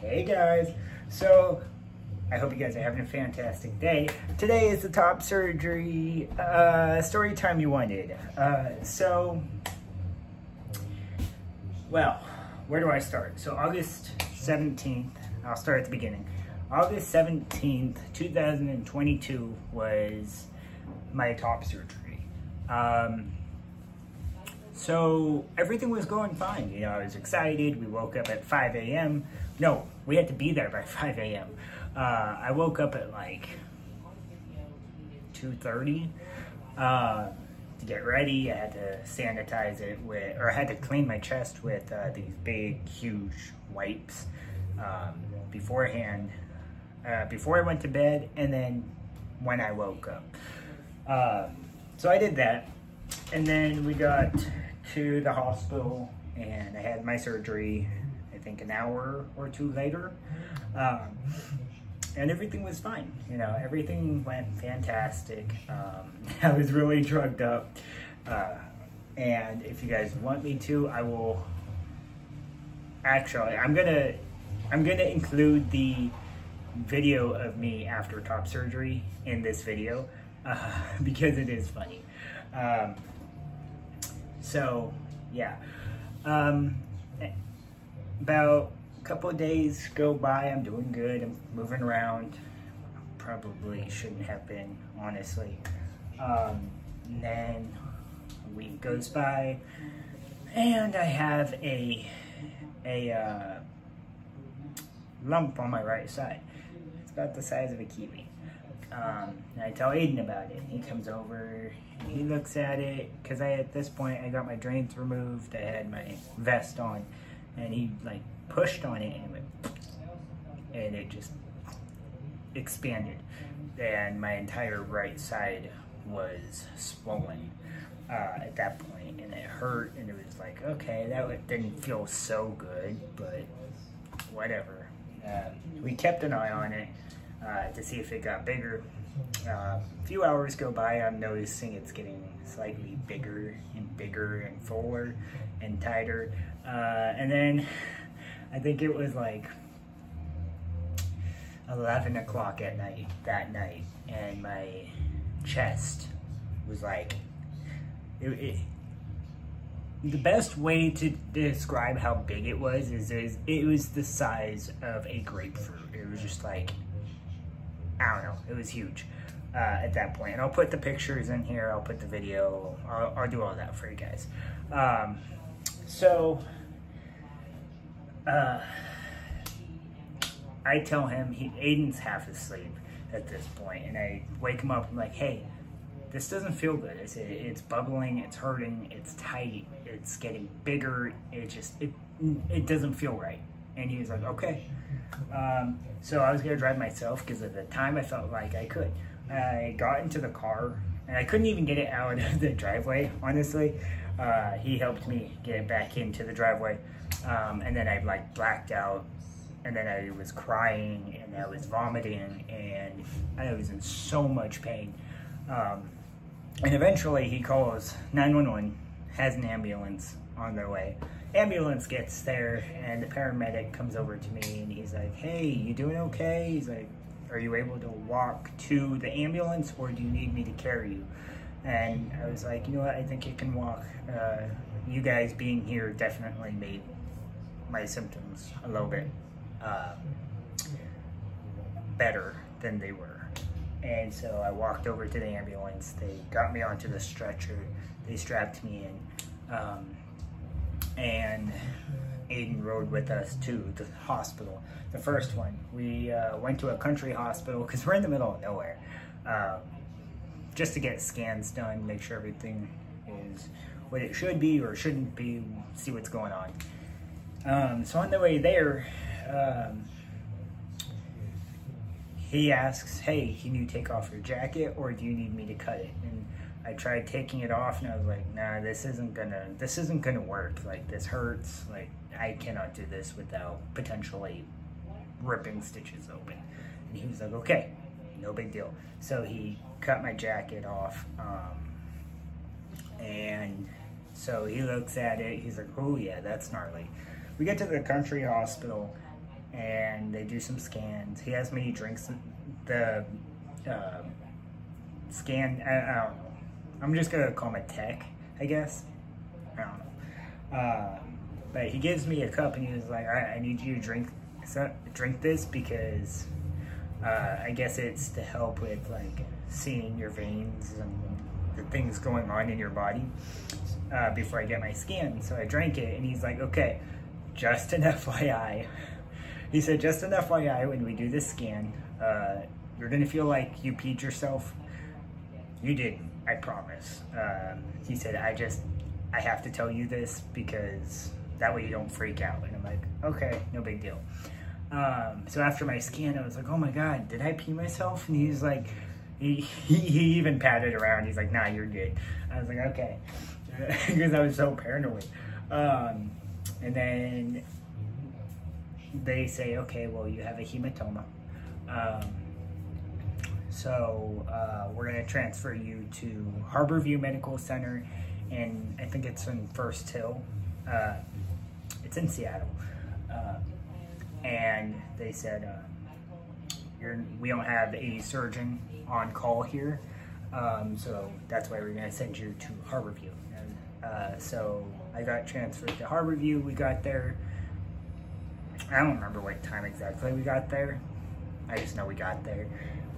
Hey guys, so I hope you guys are having a fantastic day. Today is the top surgery story time you wanted. Well, where do I start? So August 17th, I'll start at the beginning. August 17th, 2022 was my top surgery. So everything was going fine. You know, I was excited. We woke up at 5 a.m. No, we had to be there by 5 a.m. I woke up at like 2:30 to get ready. I had to sanitize it with, or I had to clean my chest with these big, huge wipes beforehand, before I went to bed, and then when I woke up. So I did that, and then we got to the hospital, and I had my surgery, I think an hour or two later, and everything was fine. You know, everything went fantastic. I was really drugged up, and if you guys want me to, I will. Actually, I'm gonna include the video of me after top surgery in this video because it is funny. So yeah, about a couple of days go by. I'm doing good. I'm moving around. Probably shouldn't have been, honestly. And then a week goes by, and I have a lump on my right side. It's about the size of a kiwi. And I tell Aiden about it. He comes over, he looks at it, because at this point I got my drains removed, I had my vest on, and he like pushed on it and it went, and it just expanded, and my entire right side was swollen at that point, and it hurt, and it was like, okay, that didn't feel so good, but whatever. We kept an eye on it to see if it got bigger. A few hours go by, I'm noticing it's getting slightly bigger and fuller and tighter. And then I think it was like 11 o'clock at night, that night, and my chest was like, the best way to describe how big it was is it was the size of a grapefruit. It was just like, I don't know, it was huge at that point. And I'll put the pictures in here, I'll put the video, I'll do all that for you guys. I tell him, Aiden's half asleep at this point, and I wake him up, I'm like, hey, this doesn't feel good. I said, it's bubbling, it's hurting, it's tight, it's getting bigger, it doesn't feel right. And he was like, okay. So I was gonna drive myself, because at the time I felt like I could. I got into the car, and I couldn't even get it out of the driveway, honestly. He helped me get it back into the driveway. And then I like blacked out, and then I was crying, and I was vomiting, and I was in so much pain. And eventually he calls 911, has an ambulance on their way. Ambulance gets there, and the paramedic comes over to me, and he's like, hey, you doing okay? He's like, are you able to walk to the ambulance, or do you need me to carry you? And I was like, you know what, I think you can walk. You guys being here definitely made my symptoms a little bit better than they were. And so I walked over to the ambulance. They got me onto the stretcher. They strapped me in. And Aiden rode with us to the hospital. The first one, we went to a country hospital, because we're in the middle of nowhere, just to get scans done, make sure everything is what it should be or shouldn't be, see what's going on. So on the way there, he asks, hey, can you take off your jacket, or do you need me to cut it? And I tried taking it off, and I was like, nah, this isn't gonna work. Like, this hurts. Like, I cannot do this without potentially ripping stitches open. And he was like, okay, no big deal. So he cut my jacket off, and so he looks at it, he's like, oh yeah, that's gnarly. We get to the country hospital, and they do some scans. He has me drink the scan. I don't know. I'm just gonna call him a tech, I guess. I don't know. But he gives me a cup and he was like, all right, I need you to drink this because I guess it's to help with like seeing your veins and the things going on in your body before I get my scan. So I drank it and he's like, okay, just an FYI. He said, just an FYI, when we do this scan, you're gonna feel like you peed yourself. You didn't, I promise. He said, I have to tell you this because that way you don't freak out. And I'm like, okay, no big deal. So after my scan, I was like, oh my God, did I pee myself? And he's like, he even patted around. He's like, nah, you're good. I was like, okay. Because I was so paranoid. And then they say, okay, well, you have a hematoma. So we're gonna transfer you to Harborview Medical Center, and I think it's in First Hill. It's in Seattle. And they said, we don't have a surgeon on call here, so that's why we're gonna send you to Harborview. And, so I got transferred to Harborview. We got there, I don't remember what time exactly we got there. I just know we got there.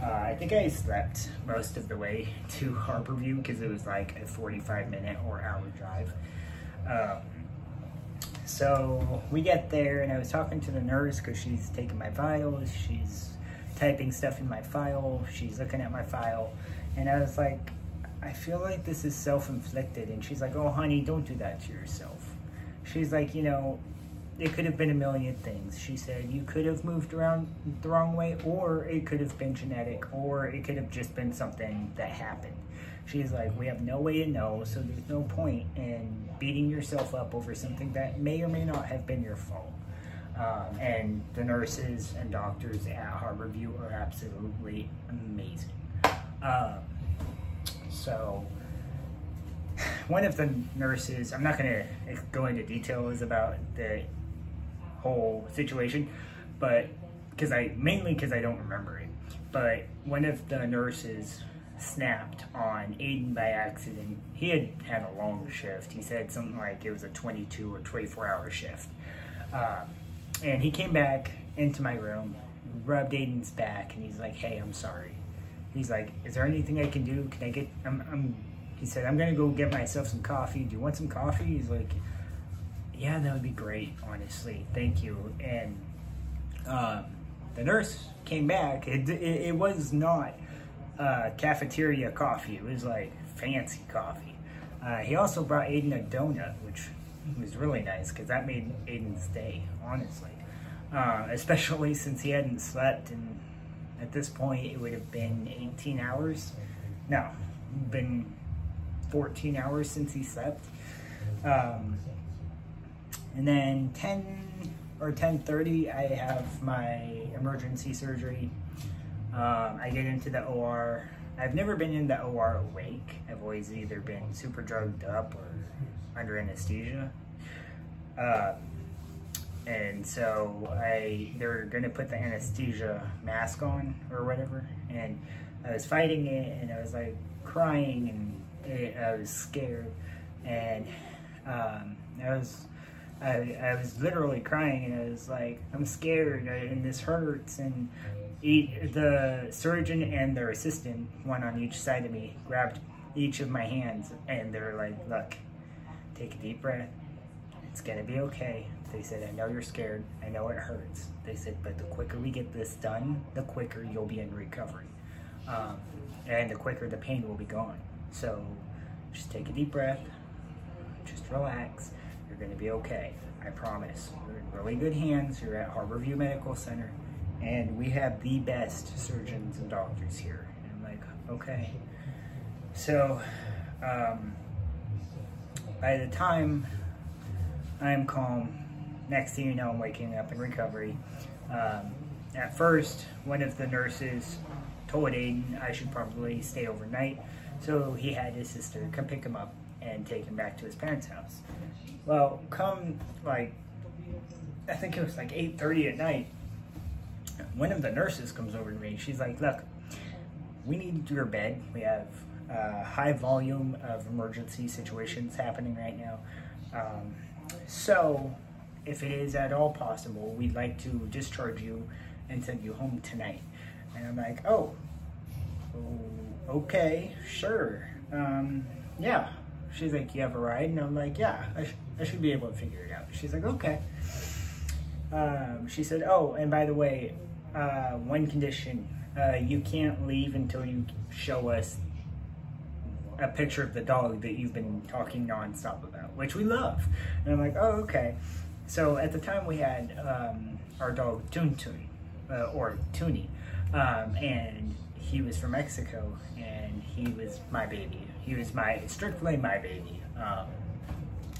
I think I slept most of the way to Harborview because it was like a 45-minute or hour drive. So we get there and I was talking to the nurse because she's taking my vitals, she's typing stuff in my file, she's looking at my file, and I was like, I feel like this is self-inflicted. And she's like, oh honey, don't do that to yourself. She's like, you know, it could have been a million things. She said, you could have moved around the wrong way, or it could have been genetic, or it could have just been something that happened. She's like, we have no way to know, so there's no point in beating yourself up over something that may or may not have been your fault. And the nurses and doctors at Harborview are absolutely amazing. So one of the nurses, I'm not going to go into details about the whole situation, but mainly because I don't remember it, but one of the nurses snapped on Aiden by accident. He had a long shift. He said something like it was a 22 or 24-hour shift. And he came back into my room, rubbed Aiden's back, and he's like, hey, I'm sorry. He's like, is there anything I can do? Can I get, he said, I'm gonna go get myself some coffee. Do you want some coffee? He's like, yeah, that would be great, honestly. Thank you. And the nurse came back. It was not cafeteria coffee. It was like fancy coffee. He also brought Aiden a donut, which was really nice because that made Aiden's day, honestly. Especially since he hadn't slept, and at this point it would have been 18 hours. No, been 14 hours since he slept. And then 10 or 10:30, I have my emergency surgery. I get into the OR. I've never been in the OR awake. I've always either been super drugged up or under anesthesia. And so they're gonna put the anesthesia mask on or whatever. And I was fighting it and I was like crying and I was scared. And I was literally crying and I was like, I'm scared and this hurts. And the surgeon and their assistant, one on each side of me, grabbed each of my hands and they're like, look, take a deep breath. It's gonna be okay. They said, I know you're scared. I know it hurts. They said, but the quicker we get this done, the quicker you'll be in recovery. And the quicker the pain will be gone. So just take a deep breath. Just relax. You're gonna be okay. I promise. You're in really good hands. You're at Harborview Medical Center. And we have the best surgeons and doctors here. And I'm like, okay. So by the time I'm calm, next thing you know, I'm waking up in recovery. At first, one of the nurses told Aiden I should probably stay overnight, so he had his sister come pick him up and take him back to his parents' house. Well, come like, I think it was like 8:30 at night, one of the nurses comes over to me. She's like, look, we need your bed. We have a high volume of emergency situations happening right now. So if it is at all possible, we'd like to discharge you and send you home tonight. And I'm like, oh, okay, sure. Yeah. She's like, you have a ride? And I'm like, yeah, I should be able to figure it out. She's like, okay. She said, oh, and by the way, one condition, you can't leave until you show us a picture of the dog that you've been talking nonstop about, which we love. And I'm like, oh, okay. So at the time we had our dog Toon, or Toonie, and he was from Mexico, and he was my baby. He was strictly my baby.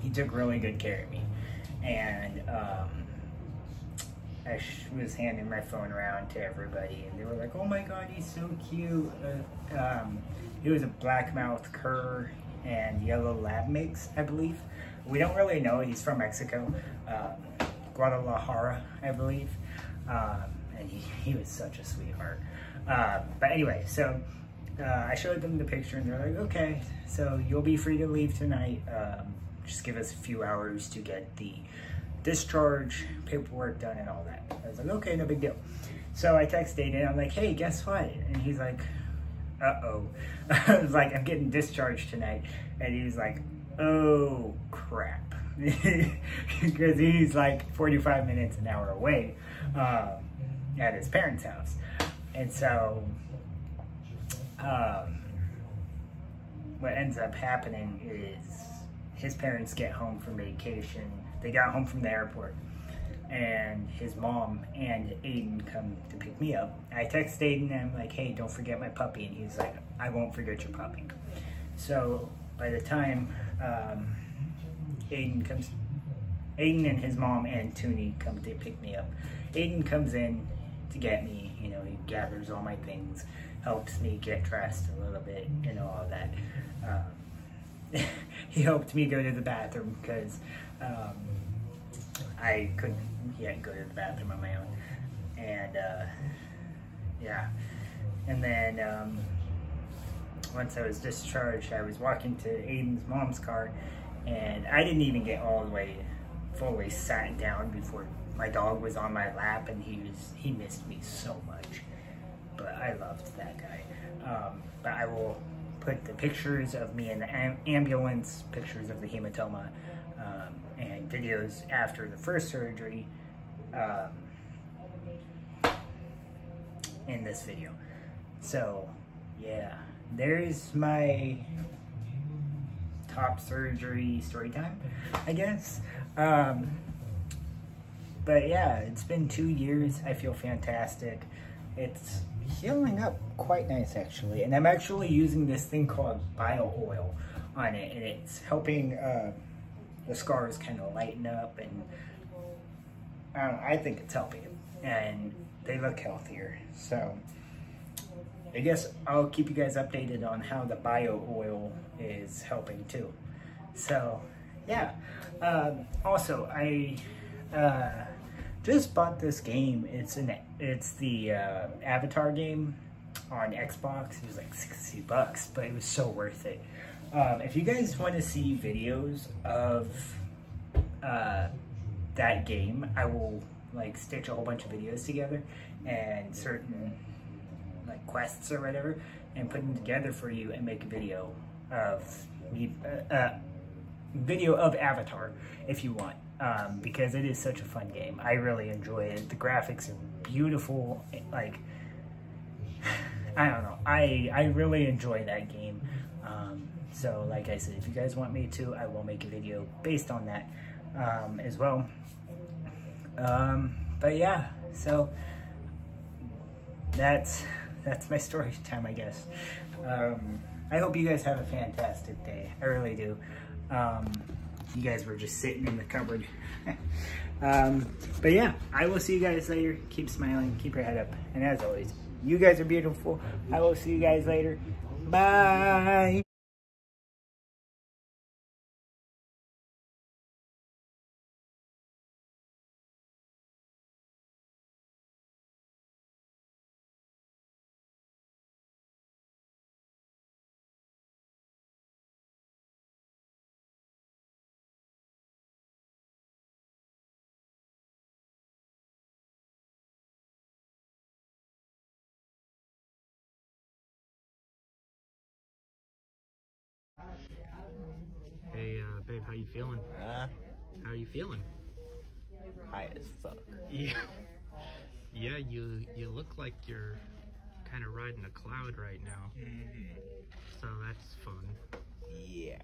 He took really good care of me, and I was handing my phone around to everybody, and they were like, oh my god, he's so cute. He was a black-mouthed cur and yellow lab mix, I believe. We don't really know. He's from Mexico, Guadalajara, I believe. And he was such a sweetheart. But anyway, so I showed them the picture, and they're like, okay, so you'll be free to leave tonight. Just give us a few hours to get the discharge paperwork done and all that. I was like, okay, no big deal. So I texted Aiden, I'm like, hey, guess what? And he's like, uh-oh. I was like, I'm getting discharged tonight. And he was like, oh, crap. Because he's like 45 minutes, an hour away at his parents' house. And so what ends up happening is his parents get home from vacation. They got home from the airport, and his mom and Aiden come to pick me up. I text Aiden and I'm like, hey, don't forget my puppy. And he's like, I won't forget your puppy. So by the time Aiden and his mom and Toonie come to pick me up. Aiden comes in to get me, you know, he gathers all my things, helps me get dressed a little bit, you know, all that. He helped me go to the bathroom because I couldn't yet go to the bathroom on my own. And yeah, and then once I was discharged, I was walking to Aiden's mom's car, and I didn't even get all the way fully sat down before my dog was on my lap, and he missed me so much. But I loved that guy. But I will put the pictures of me in the ambulance, pictures of the hematoma, and videos after the first surgery in this video. So yeah, there's my top surgery story time, I guess. But yeah, it's been 2 years. I feel fantastic. It's healing up quite nice, actually. And I'm actually using this thing called bio oil on it, and it's helping the scars kind of lighten up, and I think it's helping, and they look healthier. So I guess I'll keep you guys updated on how the bio oil is helping too. So yeah, also I just bought this game. It's the Avatar game on Xbox. It was like $60, but it was so worth it. If you guys want to see videos of that game, I will like stitch a whole bunch of videos together and certain like quests or whatever, and put them together for you and make a video of me, video of Avatar if you want, because it is such a fun game. I really enjoy it. The graphics are beautiful. Like, I don't know, I really enjoy that game. So like I said, if you guys want me to, I will make a video based on that as well. But yeah, so that's my story time, I guess. I hope you guys have a fantastic day. I really do. You guys were just sitting in the cupboard. But yeah, I will see you guys later. Keep smiling, keep your head up, and as always, you guys are beautiful. I will see you guys later. Bye. Hey, babe, how you feeling? How are you feeling? High as fuck. Yeah. Yeah, you look like you're kind of riding a cloud right now. So that's fun. Yeah.